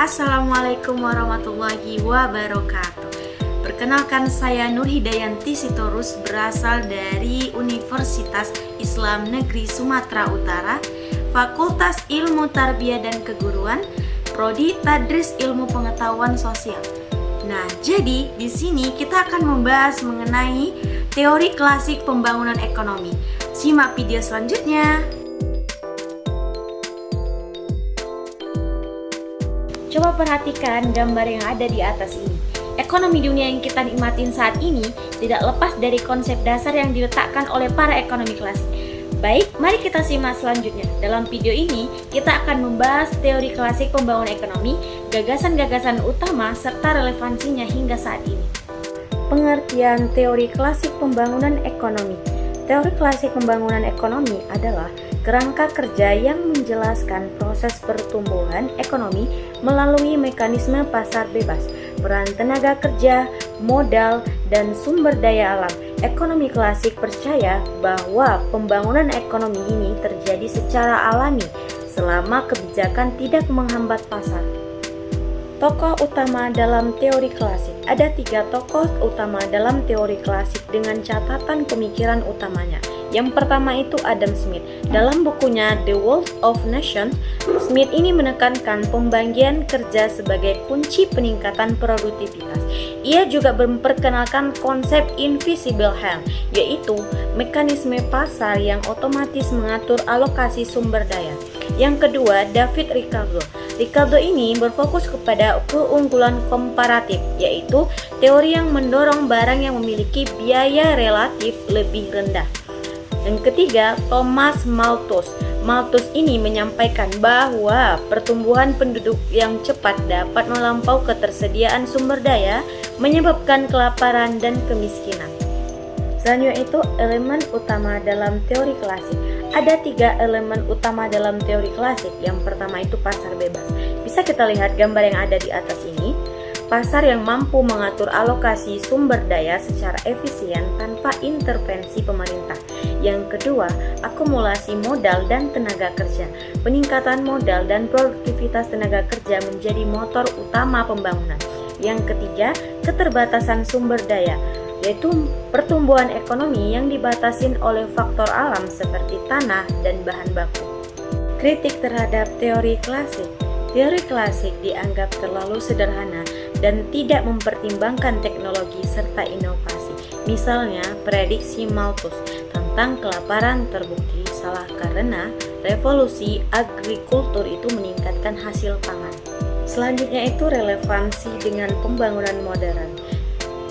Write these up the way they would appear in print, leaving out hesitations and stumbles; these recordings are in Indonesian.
Assalamualaikum warahmatullahi wabarakatuh. Perkenalkan, saya Nur Hidayanti Sitorus, berasal dari Universitas Islam Negeri Sumatera Utara, Fakultas Ilmu Tarbiyah dan Keguruan, Prodi Tadris Ilmu Pengetahuan Sosial. Nah, jadi di sini kita akan membahas mengenai teori klasik pembangunan ekonomi. Simak video selanjutnya. Coba perhatikan gambar yang ada di atas ini. Ekonomi dunia yang kita nikmatin saat ini tidak lepas dari konsep dasar yang diletakkan oleh para ekonomi klasik. Baik, mari kita simak selanjutnya. Dalam video ini, kita akan membahas teori klasik pembangunan ekonomi, gagasan-gagasan utama, serta relevansinya hingga saat ini. Pengertian teori klasik pembangunan ekonomi. Teori klasik pembangunan ekonomi adalah kerangka kerja yang menjelaskan proses pertumbuhan ekonomi melalui mekanisme pasar bebas, peran tenaga kerja, modal, dan sumber daya alam. Ekonomi klasik percaya bahwa pembangunan ekonomi ini terjadi secara alami selama kebijakan tidak menghambat pasar. Tokoh utama dalam teori klasik. Ada 3 tokoh utama dalam teori klasik dengan catatan pemikiran utamanya. Yang pertama itu Adam Smith. Dalam bukunya The Wealth of Nations, Smith ini menekankan pembagian kerja sebagai kunci peningkatan produktivitas. Ia juga memperkenalkan konsep invisible hand, yaitu mekanisme pasar yang otomatis mengatur alokasi sumber daya. Yang kedua, David Ricardo. Ricardo ini berfokus kepada keunggulan komparatif, yaitu teori yang mendorong barang yang memiliki biaya relatif lebih rendah. Yang ketiga, Thomas Malthus. Malthus ini menyampaikan bahwa pertumbuhan penduduk yang cepat dapat melampaui ketersediaan sumber daya, menyebabkan kelaparan dan kemiskinan. Selanjutnya itu elemen utama dalam teori klasik. Ada 3 elemen utama dalam teori klasik. Yang pertama itu pasar bebas. Bisa kita lihat gambar yang ada di atas ini. Pasar yang mampu mengatur alokasi sumber daya secara efisien tanpa intervensi pemerintah. Yang kedua, akumulasi modal dan tenaga kerja. Peningkatan modal dan produktivitas tenaga kerja menjadi motor utama pembangunan. Yang ketiga, keterbatasan sumber daya, yaitu pertumbuhan ekonomi yang dibatasin oleh faktor alam seperti tanah dan bahan baku. Kritik terhadap teori klasik. Teori klasik dianggap terlalu sederhana dan tidak mempertimbangkan teknologi serta inovasi. Misalnya, prediksi Malthus tentang kelaparan terbukti salah karena revolusi agrikultur itu meningkatkan hasil pangan. Selanjutnya itu relevansi dengan pembangunan modern.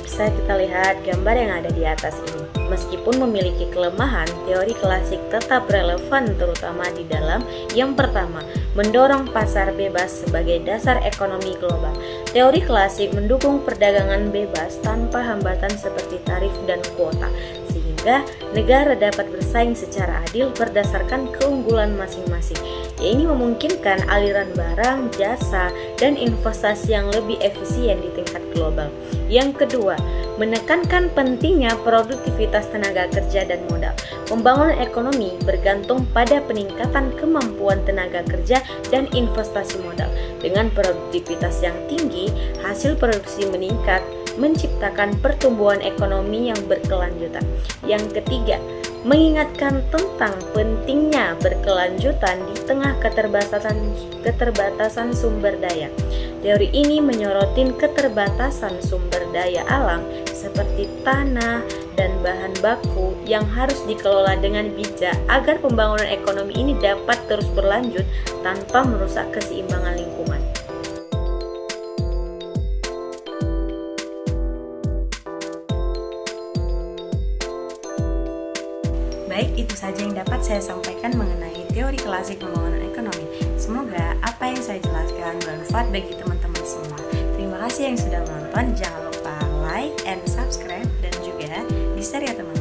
Bisa kita lihat gambar yang ada di atas ini. Meskipun memiliki kelemahan, teori klasik tetap relevan terutama di dalam yang pertama, mendorong pasar bebas sebagai dasar ekonomi global. Teori klasik mendukung perdagangan bebas tanpa hambatan seperti tarif dan kuota, sehingga negara dapat bersaing secara adil berdasarkan keunggulan masing-masing. Ini memungkinkan aliran barang, jasa, dan investasi yang lebih efisien di tingkat global. Yang kedua, menekankan pentingnya produktivitas tenaga kerja dan modal. Pembangunan ekonomi bergantung pada peningkatan kemampuan tenaga kerja dan investasi modal. Dengan produktivitas yang tinggi, hasil produksi meningkat, menciptakan pertumbuhan ekonomi yang berkelanjutan. Yang ketiga, mengingatkan tentang pentingnya berkelanjutan di tengah keterbatasan sumber daya. Teori ini menyorotin keterbatasan sumber daya alam seperti tanah dan bahan baku yang harus dikelola dengan bijak agar pembangunan ekonomi ini dapat terus berlanjut tanpa merusak keseimbangan lingkungan. Baik, itu saja yang dapat saya sampaikan mengenai teori klasik pembangunan ekonomi. Semoga apa yang saya jelaskan bermanfaat bagi teman-teman semua. Terima kasih yang sudah menonton. Jangan lupa like and subscribe dan juga di-share ya teman-teman.